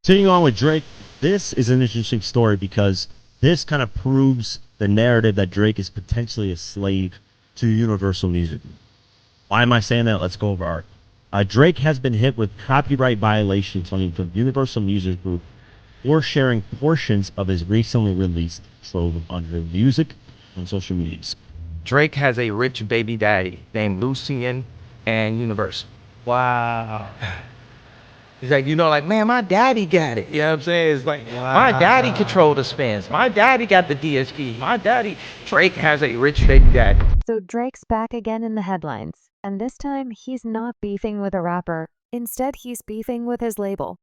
Continuing on with Drake, this is an interesting story because this kind of proves the narrative that Drake is potentially a slave to Universal Music. Why am I saying that? Let's go over art. Drake has been hit with copyright violations from Universal Music Group for sharing portions of his recently released trove of unheard music on social medias. Drake has a rich baby daddy named Lucian and Universal. Wow. He's like, like, man, my daddy got it. You know what I'm saying? It's like, my daddy controlled the spins. My daddy got the DSP. Drake has a rich baby daddy. So Drake's back again in the headlines, and this time he's not beefing with a rapper. Instead, he's beefing with his label.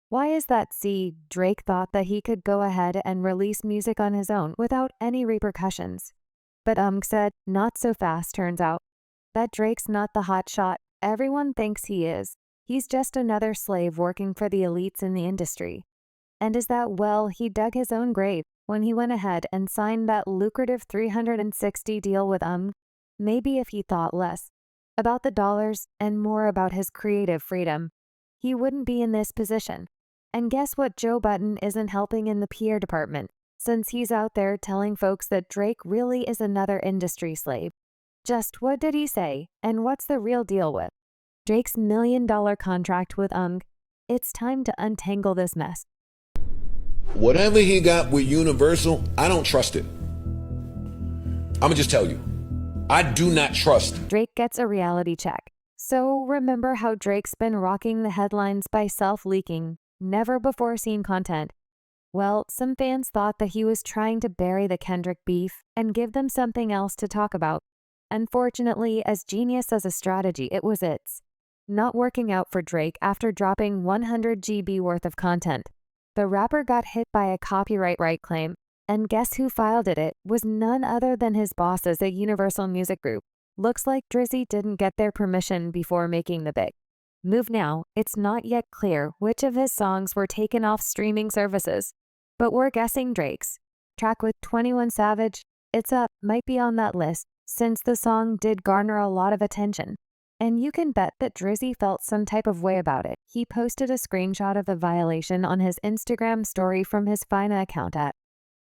Why is that? See, Drake thought that he could go ahead and release music on his own without any repercussions. But UNG said, not so fast, turns out. That Drake's not the hot shot everyone thinks he is. He's just another slave working for the elites in the industry. And is that, well, he dug his own grave when he went ahead and signed that lucrative 360 deal with UNG. Maybe if he thought less about the dollars and more about his creative freedom, he wouldn't be in this position. And guess what? Joe Budden isn't helping in the PR department, since he's out there telling folks that Drake really is another industry slave. Just what did he say, and what's the real deal with Drake's $1 million contract with UNG? It's time to untangle this mess. Whatever he got with Universal, I don't trust it. I'ma just tell you, I do not trust. Drake gets a reality check. So remember how Drake's been rocking the headlines by self-leaking never-before-seen content? Well, some fans thought that he was trying to bury the Kendrick beef and give them something else to talk about. Unfortunately, as genius as a strategy, it's not working out for Drake after dropping 100 GB worth of content. The rapper got hit by a copyright claim, and guess who filed it? It was none other than his bosses at Universal Music Group. Looks like Drizzy didn't get their permission before making the big move. Now, it's not yet clear which of his songs were taken off streaming services, but we're guessing Drake's track with 21 Savage, It's Up, might be on that list, since the song did garner a lot of attention. And you can bet that Drizzy felt some type of way about it. He posted a screenshot of the violation on his Instagram story from his Fina account at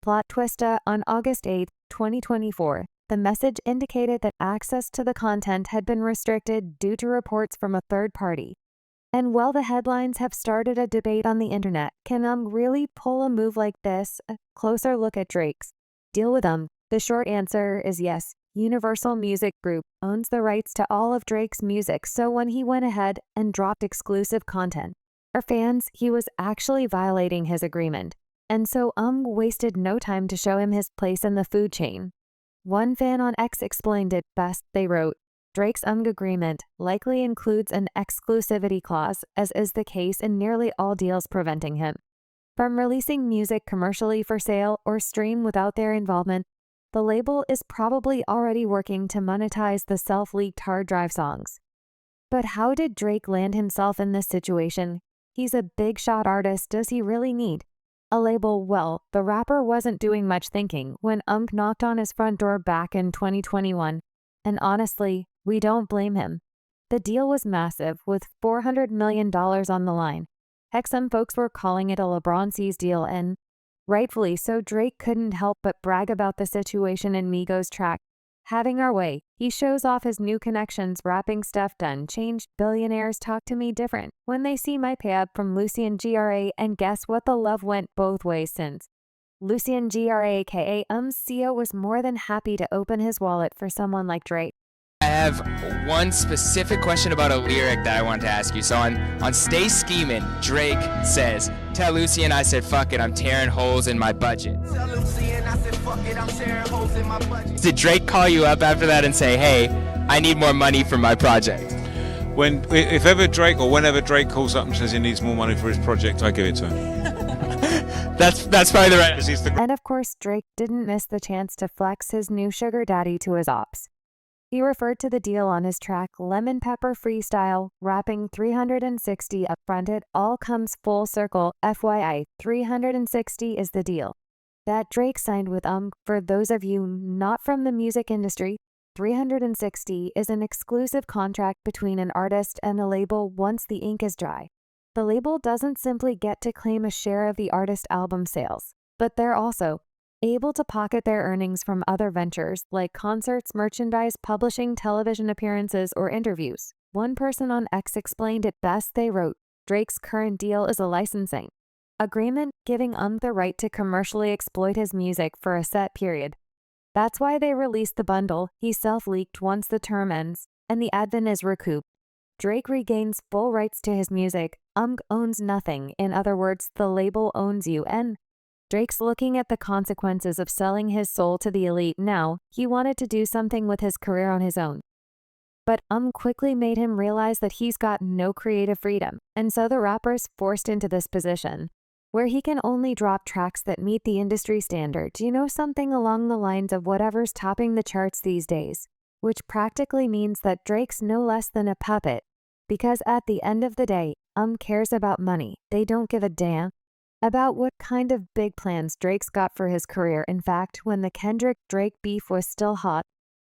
Plot Twista on August 8, 2024. The message indicated that access to the content had been restricted due to reports from a third party. And while the headlines have started a debate on the internet, can really pull a move like this? A closer look at Drake's deal with The short answer is yes. Universal Music Group owns the rights to all of Drake's music, so when he went ahead and dropped exclusive content for fans, he was actually violating his agreement. And so wasted no time to show him his place in the food chain. One fan on X explained it best. They wrote, Drake's agreement likely includes an exclusivity clause, as is the case in nearly all deals preventing him from releasing music commercially for sale or stream without their involvement. The label is probably already working to monetize the self-leaked hard drive songs. But how did Drake land himself in this situation? He's a big shot artist. Does he really need a label? Well, the rapper wasn't doing much thinking when knocked on his front door back in 2021. And honestly, we don't blame him. The deal was massive, with $400 million on the line. Heck, some folks were calling it a LeBron sees deal, and rightfully so. Drake couldn't help but brag about the situation in Migos' track, Having Our Way. He shows off his new connections, rapping stuff done changed. Billionaires talk to me different when they see my pay up from Lucian GRA, and guess what? The love went both ways since Lucian GRA aka CEO was more than happy to open his wallet for someone like Drake. I have one specific question about a lyric that I want to ask you. So on Stay Schemin', Drake says, tell Lucian I said fuck it, I'm tearing holes in my budget. Tell Lucian I said fuck it, I'm tearing holes in my budget. Did Drake call you up after that and say, hey, I need more money for my project? If ever Drake or whenever Drake calls up and says he needs more money for his project, I give it to him. That's probably the right. And of course, Drake didn't miss the chance to flex his new sugar daddy to his ops. He referred to the deal on his track Lemon Pepper Freestyle, rapping 360 upfront. It all comes full circle. FYI, 360 is the deal that Drake signed with For those of you not from the music industry, 360 is an exclusive contract between an artist and a label once the ink is dry. the label doesn't simply get to claim a share of the artist album sales, but they're also able to pocket their earnings from other ventures like concerts, merchandise, publishing, television appearances, or interviews. One person on X explained it best. They wrote, Drake's current deal is a licensing agreement giving the right to commercially exploit his music for a set period. That's why they released the bundle. He self-leaked once the term ends and the advent is recouped. Drake regains full rights to his music. Owns nothing. In other words, the label owns you. And Drake's looking at the consequences of selling his soul to the elite now. He wanted to do something with his career on his own. But quickly made him realize that he's got no creative freedom. And so the rapper's forced into this position where he can only drop tracks that meet the industry standards. You know, something along the lines of whatever's topping the charts these days, which practically means that Drake's no less than a puppet. Because at the end of the day, cares about money. They don't give a damn about what kind of big plans Drake's got for his career. In fact, when the Kendrick-Drake beef was still hot,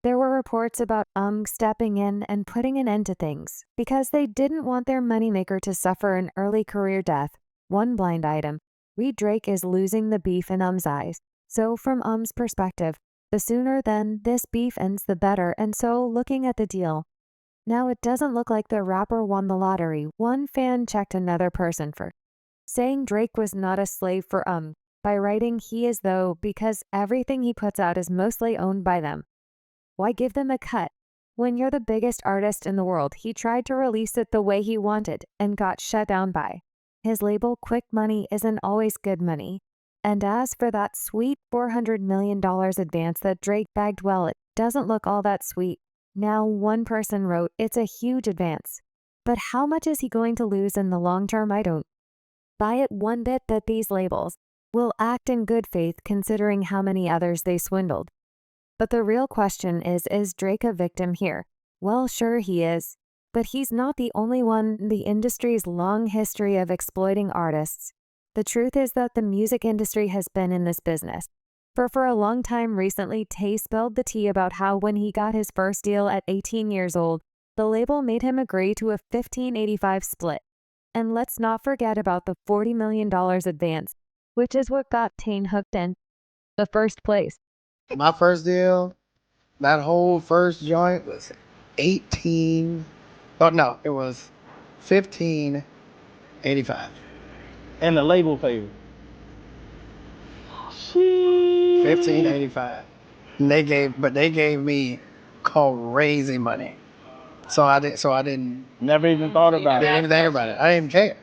there were reports about stepping in and putting an end to things because they didn't want their moneymaker to suffer an early career death. One blind item, read Drake is losing the beef in eyes. So from perspective, the sooner then this beef ends the better. And so looking at the deal, now it doesn't look like the rapper won the lottery. One fan checked another person for saying Drake was not a slave for by writing he is though because everything he puts out is mostly owned by them. Why give them a cut? When you're the biggest artist in the world, he tried to release it the way he wanted and got shut down by his label. Quick money isn't always good money. And as for that sweet $400 million advance that Drake bagged, well, it doesn't look all that sweet. Now, one person wrote, it's a huge advance. But how much is he going to lose in the long term? I don't buy it one bit that these labels will act in good faith considering how many others they swindled. But the real question is Drake a victim here? Well, sure he is. But he's not the only one in the industry's long history of exploiting artists. The truth is that the music industry has been in this business for a long time. Recently, Tay spilled the tea about how when he got his first deal at 18 years old, the label made him agree to a 15/85 split. And let's not forget about the $40 million advance, which is what got Tay hooked in the first place. My first deal, that whole first joint was 18. Oh no, it was 15/85. And the label paid. 15/85. And they gave me crazy money. So I didn't Never even thought about didn't it. even think about it. I didn't care.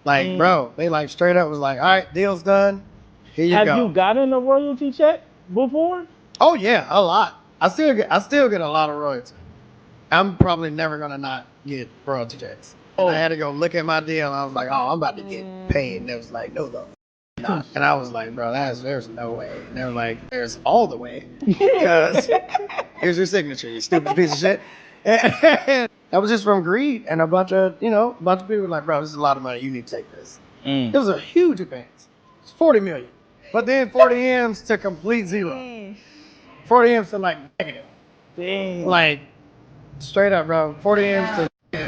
Like, bro, they like straight up was like, all right, deal's done. Here you Have go. you gotten a royalty check before? Oh yeah, a lot. I still get a lot of royalties. I'm probably never gonna not get royalty checks. And I had to go look at my deal and I was like, oh, I'm about to get paid. And it was like, no. And I was like, bro, there's no way. And they were like, there's all the way. Because here's your signature, you stupid piece of shit. And that was just from greed. And a bunch of people were like, bro, this is a lot of money. You need to take this. It was a huge advance. It's 40 million. But then 40 M's to complete zero. 40 M's to like negative. Dang. Like, straight up, bro. 40 M's to